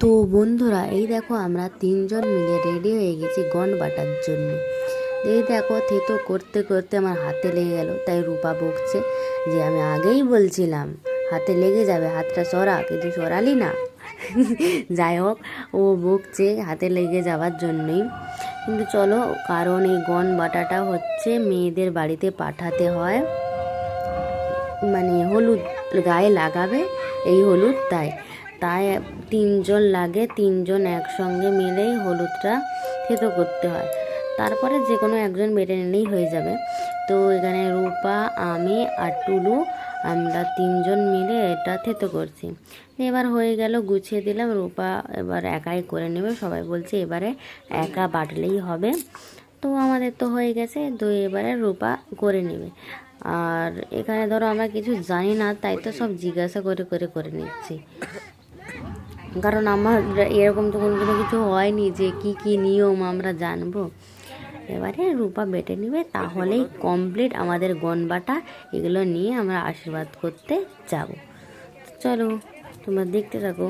তো বন্ধুরা, এই দেখো আমরা তিনজন মিলে রেডি হয়ে গেছি গন বাটার জন্য। এই দেখো থেতো করতে করতে আমার হাতে লেগে গেল, তাই রূপা বকছে যে আমি আগেই বলছিলাম হাতে লেগে যাবে, হাতটা সরা, কিন্তু সরালি না। যাই হোক, ও বকছে হাতে লেগে যাওয়ার জন্যই। কিন্তু চলো, কারণ এই গন বাটাটা হচ্ছে মেয়েদের বাড়িতে পাঠাতে হয়, মানে হলুদ গায়ে লাগাবে, এই হলুদ তাই তাই তিনজন লাগে, তিনজন একসঙ্গে মিলেই হলুদটা থেতো করতে হয়। তারপরে যে কোনো একজন বেটে নিলেই হয়ে যাবে। তো এখানে রূপা, আমি আর টুলু, আমরা তিনজন মিলে এটা থেতো করছি। এবার হয়ে গেল, গুছিয়ে দিলাম। রূপা এবার একাই করে নেবে, সবাই বলছে এবারে একা বাটলেই হবে। তো আমাদের তো হয়ে গেছে, তো এবারে রূপা করে নেবে। আর এখানে ধরো আমরা কিছু জানি না, তাই তো সব জিজ্ঞাসা করে করে করে নিচ্ছি, কারণ আমার এরকম তো কোনো কিছু হয়নি যে কি কি নিয়ম আমরা জানবো। এবারে রূপা বেটে নেবে, তাহলেই কমপ্লিট আমাদের গন বাটা। এগুলো নিয়ে আমরা আশীর্বাদ করতে যাব। চলো, তোমরা দেখতে থাকো।